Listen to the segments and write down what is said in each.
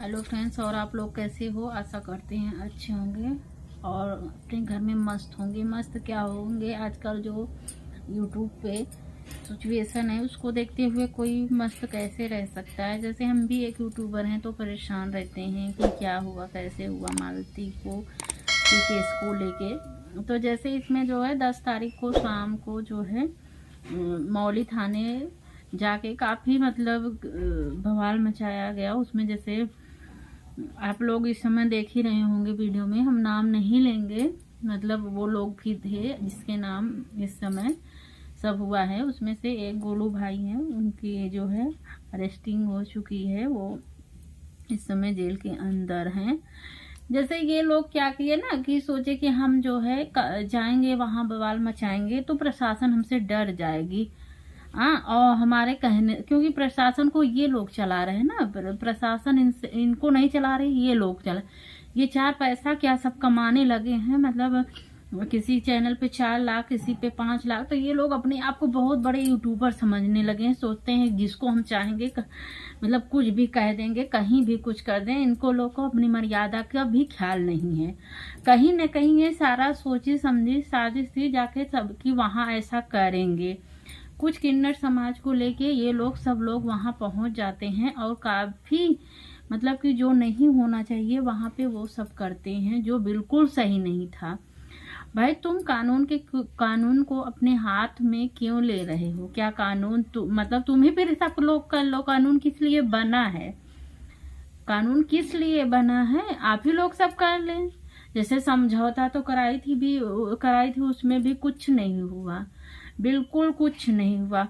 Hello friends, और आप लोग कैसे हो? आशा करते हैं अच्छे होंगे और अपने घर में मस्त होंगे। मस्त क्या होंगे, आजकल जो यूट्यूब पे सिचुएशन है उसको देखते हुए कोई मस्त कैसे रह सकता है। जैसे हम भी एक यूट्यूबर हैं तो परेशान रहते हैं कि क्या हुआ, कैसे हुआ मालती को की केस को लेके। तो जैसे इसमें जो है 10 तारीख को शाम को जो है मौली थाने जाके काफ़ी मतलब बवाल मचाया गया। उसमें जैसे आप लोग इस समय देख ही रहे होंगे वीडियो में, हम नाम नहीं लेंगे, मतलब वो लोग भी थे जिसके नाम इस समय सब हुआ है। उसमें से एक गोलू भाई हैं, उनकी जो है अरेस्टिंग हो चुकी है, वो इस समय जेल के अंदर हैं। जैसे ये लोग क्या किए ना कि सोचे कि हम जो है जाएंगे वहां बवाल मचाएंगे तो प्रशासन हमसे डर जाएगी। हाँ, और हमारे कहने, क्योंकि प्रशासन को ये लोग चला रहे हैं ना, प्रशासन इनको नहीं चला रहे, ये लोग चला। ये 4 पैसा क्या सब कमाने लगे हैं, मतलब किसी चैनल पे 4 लाख, किसी पे 5 लाख। तो ये लोग अपने आप को बहुत बड़े यूट्यूबर समझने लगे हैं। सोचते हैं जिसको हम चाहेंगे मतलब कुछ भी कह देंगे, कहीं भी कुछ कर दें। इनको लोग को अपनी मर्यादा का भी ख्याल नहीं है। कहीं न कहीं ये सारा सोची समझी साजिश थी, जाके सबकी वहां ऐसा करेंगे। कुछ किन्नर समाज को लेके ये लोग सब लोग वहां पहुंच जाते हैं और काफी मतलब कि जो नहीं होना चाहिए वहां पे वो सब करते हैं, जो बिल्कुल सही नहीं था। भाई तुम कानून को अपने हाथ में क्यों ले रहे हो? क्या कानून मतलब तुम ही फिर सब लोग कर लो। कानून किस लिए बना है? कानून किस लिए बना है? आप ही लोग सब कर लें। जैसे समझौता तो कराई थी, उसमें भी कुछ नहीं हुआ, बिल्कुल कुछ नहीं हुआ।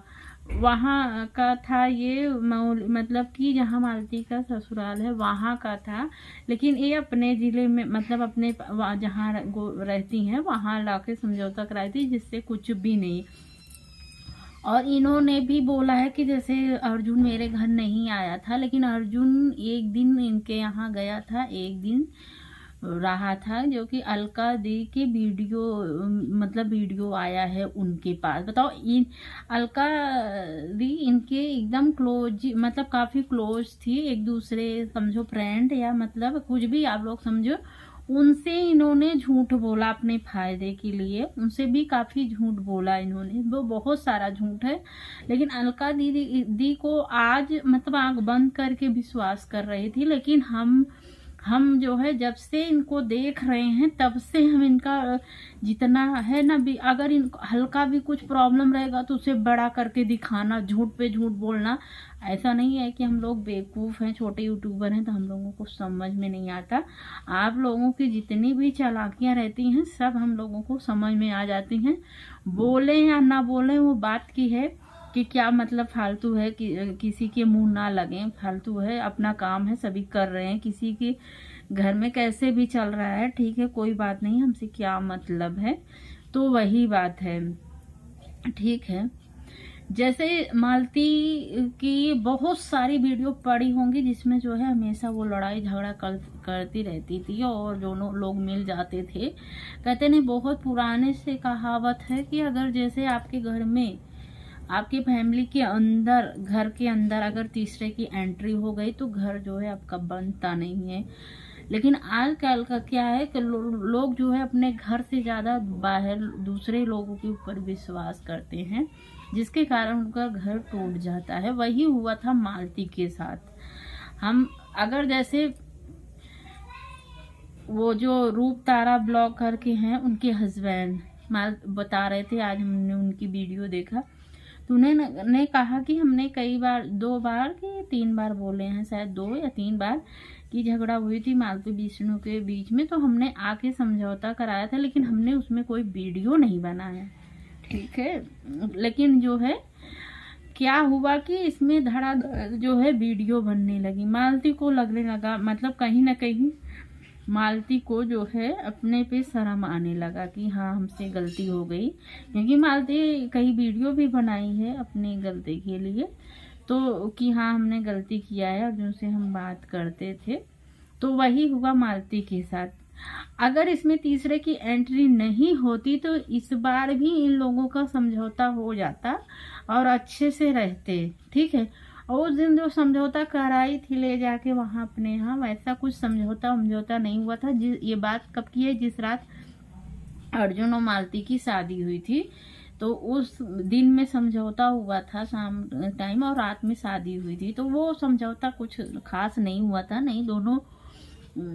वहां का था ये मतलब कि जहां मालती का ससुराल है वहां का था, लेकिन ये अपने जिले में मतलब अपने जहां रहती हैं वहां लाके समझौता कराई थी, जिससे कुछ भी नहीं। और इन्होंने भी बोला है कि जैसे अर्जुन मेरे घर नहीं आया था, लेकिन अर्जुन एक दिन इनके यहाँ गया था, एक दिन रहा था, जो कि अलका दी की वीडियो मतलब वीडियो आया है उनके पास। बताओ, इन अलका दी इनके एकदम क्लोज, मतलब काफी क्लोज थी एक दूसरे, समझो फ्रेंड या मतलब कुछ भी आप लोग समझो। उनसे इन्होंने झूठ बोला अपने फायदे के लिए, उनसे भी काफी झूठ बोला इन्होंने, वो बहुत सारा झूठ है। लेकिन अलका दी को आज मतलब आंख बंद करके विश्वास कर रही थी, लेकिन हम जो है जब से इनको देख रहे हैं तब से हम इनका जितना है ना भी, अगर इनको हल्का भी कुछ प्रॉब्लम रहेगा तो उसे बड़ा करके दिखाना, झूठ पे झूठ बोलना। ऐसा नहीं है कि हम लोग बेवकूफ़ हैं, छोटे यूट्यूबर हैं तो हम लोगों को समझ में नहीं आता। आप लोगों की जितनी भी चालाकियां रहती हैं सब हम लोगों को समझ में आ जाती हैं। बोले या ना बोले वो बात की है कि क्या मतलब फालतू है कि किसी के मुंह ना लगे, फालतू है, अपना काम है, सभी कर रहे हैं। किसी के घर में कैसे भी चल रहा है, ठीक है, कोई बात नहीं, हमसे क्या मतलब है। तो वही बात है, ठीक है। जैसे मालती की बहुत सारी वीडियो पड़ी होंगी जिसमें जो है हमेशा वो लड़ाई झगड़ा करती रहती थी और दोनों लोग मिल जाते थे। कहते नहीं, बहुत पुराने से कहावत है कि अगर जैसे आपके घर में, आपकी फैमिली के अंदर, घर के अंदर अगर तीसरे की एंट्री हो गई तो घर जो है आपका बनता नहीं है। लेकिन आजकल का क्या है कि लोग जो है अपने घर से ज्यादा बाहर दूसरे लोगों के ऊपर विश्वास करते हैं, जिसके कारण उनका घर टूट जाता है। वही हुआ था मालती के साथ। हम अगर जैसे वो जो रूप तारा ब्लॉग करके हैं, उनके हस्बैंड बता रहे थे, आज हमने उनकी वीडियो देखा तो उन्होंने कहा कि हमने कई बार, 2 बार कि 3 बार बोले हैं, शायद 2 या 3 बार की झगड़ा हुई थी मालती विष्णु के बीच में, तो हमने आके समझौता कराया था, लेकिन हमने उसमें कोई वीडियो नहीं बनाया, ठीक है। लेकिन जो है क्या हुआ कि इसमें धड़ा जो है वीडियो बनने लगी। मालती को लगने लगा, मतलब कहीं ना कहीं मालती को जो है अपने पे शर्म आने लगा कि हाँ हमसे गलती हो गई, क्योंकि मालती कई वीडियो भी बनाई है अपनी गलती के लिए, तो कि हाँ हमने गलती किया है और जिनसे हम बात करते थे। तो वही हुआ मालती के साथ। अगर इसमें तीसरे की एंट्री नहीं होती तो इस बार भी इन लोगों का समझौता हो जाता और अच्छे से रहते, ठीक है। और उस दिन जो समझौता कराई थी ले जाके वहां अपने यहाँ, वैसा कुछ समझौता नहीं हुआ था। ये बात कब की है? जिस रात अर्जुन और मालती की शादी हुई थी, तो उस दिन में समझौता हुआ था शाम टाइम, और रात में शादी हुई थी। तो वो समझौता कुछ खास नहीं हुआ था, नहीं, दोनों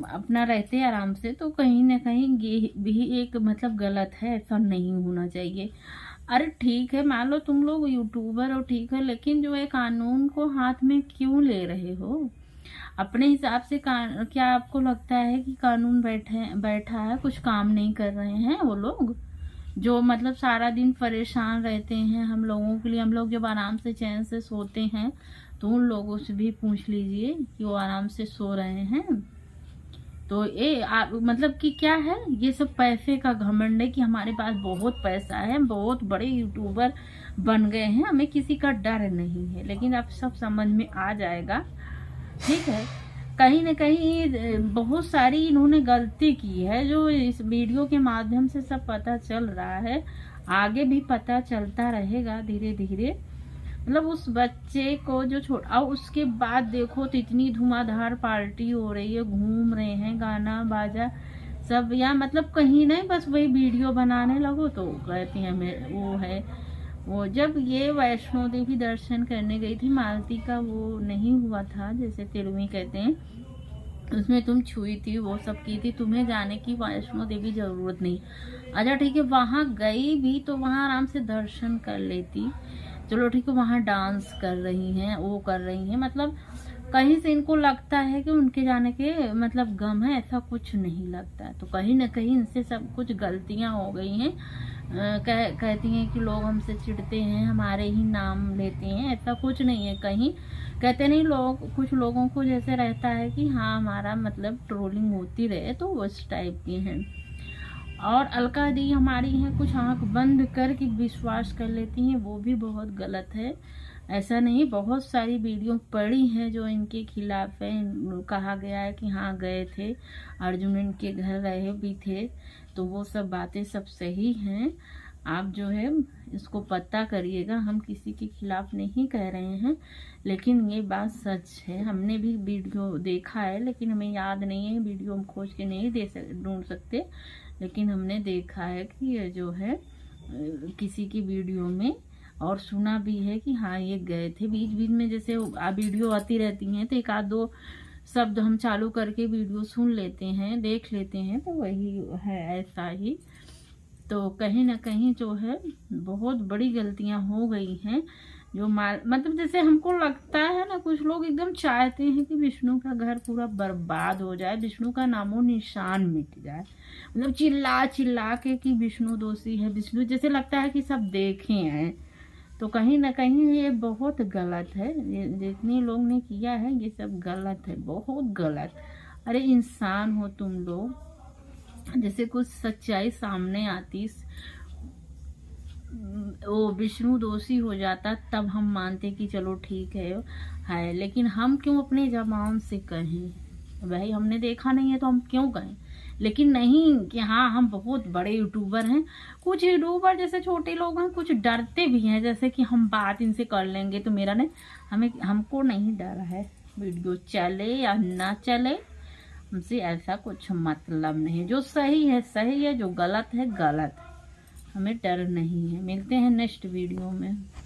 अपना रहते आराम से। तो कहीं ना कहीं ये भी एक मतलब गलत है, ऐसा नहीं होना चाहिए। अरे ठीक है, मान लो तुम लोग यूट्यूबर हो, ठीक है, लेकिन जो है कानून को हाथ में क्यों ले रहे हो? अपने हिसाब से क्या आपको लगता है कि कानून बैठा है, कुछ काम नहीं कर रहे हैं वो लोग जो मतलब सारा दिन परेशान रहते हैं हम लोगों के लिए? हम लोग जब आराम से चैन से सोते हैं तो उन लोगों से भी पूछ लीजिए कि वो आराम से सो रहे हैं। तो ये मतलब कि क्या है, ये सब पैसे का घमंड है कि हमारे पास बहुत पैसा है, बहुत बड़े यूट्यूबर बन गए हैं, हमें किसी का डर नहीं है। लेकिन अब सब समझ में आ जाएगा, ठीक है। कहीं न कहीं बहुत सारी इन्होंने गलती की है, जो इस वीडियो के माध्यम से सब पता चल रहा है, आगे भी पता चलता रहेगा धीरे धीरे। मतलब उस बच्चे को जो छोड़ा, उसके बाद देखो तो इतनी धुआंधार पार्टी हो रही है, घूम रहे हैं, गाना बाजा सब, या मतलब कहीं नहीं, बस वही वीडियो बनाने लगो तो कहती हैं वो है वो। जब ये वैष्णो देवी दर्शन करने गई थी, मालती का वो नहीं हुआ था, जैसे तेलुगु कहते हैं, उसमें तुम छुई थी, वो सब की थी, तुम्हें जाने की वैष्णो देवी जरूरत नहीं। अच्छा ठीक है, वहां गई भी तो वहां आराम से दर्शन कर लेती, चलो ठीक है। वहां डांस कर रही हैं, वो कर रही हैं, मतलब कहीं से इनको लगता है कि उनके जाने के मतलब गम है, ऐसा कुछ नहीं लगता। तो कहीं ना कहीं इनसे सब कुछ गलतियां हो गई हैं। कहती हैं कि लोग हमसे चिढ़ते हैं, हमारे ही नाम लेते हैं, ऐसा कुछ नहीं है। कहीं कहते नहीं, लोग कुछ लोगों को जैसे रहता है कि हाँ हमारा मतलब ट्रोलिंग होती रहे, तो उस टाइप की हैं। और अलका दी हमारी हैं, कुछ आंख बंद करके विश्वास कर लेती हैं, वो भी बहुत गलत है। ऐसा नहीं, बहुत सारी वीडियो पड़ी हैं जो इनके खिलाफ है। कहा गया है कि हाँ गए थे अर्जुन, इनके घर रहे भी थे, तो वो सब बातें सब सही हैं। आप जो है इसको पता करिएगा, हम किसी के खिलाफ नहीं कह रहे हैं, लेकिन ये बात सच है। हमने भी वीडियो देखा है, लेकिन हमें याद नहीं है, वीडियो हम खोज के नहीं ढूंढ सकते, लेकिन हमने देखा है कि ये जो है किसी की वीडियो में, और सुना भी है कि हाँ ये गए थे। बीच बीच में जैसे वीडियो आती रहती हैं तो एक आध दो शब्द हम चालू करके वीडियो सुन लेते हैं, देख लेते हैं, तो वही है ऐसा ही। तो कहीं ना कहीं जो है बहुत बड़ी गलतियां हो गई हैं, जो मतलब जैसे हमको लगता है ना, कुछ लोग एकदम चाहते हैं कि विष्णु का घर पूरा बर्बाद हो जाए, विष्णु का नामो निशान मिट जाए, मतलब चिल्ला चिल्ला के कि विष्णु दोषी है, विष्णु, जैसे लगता है कि सब देखे हैं। तो कहीं ना कहीं ये बहुत गलत है, जितने लोग ने किया है ये सब गलत है, बहुत गलत। अरे इंसान हो तुम लोग, जैसे कुछ सच्चाई सामने आती, वो विष्णु दोषी हो जाता, तब हम मानते कि चलो ठीक है। लेकिन हम क्यों अपने जबान से कहें? भाई हमने देखा नहीं है तो हम क्यों कहें? लेकिन नहीं कि हाँ हम बहुत बड़े यूट्यूबर हैं। कुछ यूट्यूबर जैसे छोटे लोग हैं, कुछ डरते भी हैं, जैसे कि हम बात इनसे कर लेंगे तो मेरा नहीं, हमको नहीं डर है, वीडियो चले या ना चले, हमसे ऐसा कुछ मतलब नहीं। जो सही है सही है, जो गलत है गलत है, हमें डर नहीं है। मिलते हैं नेक्स्ट वीडियो में।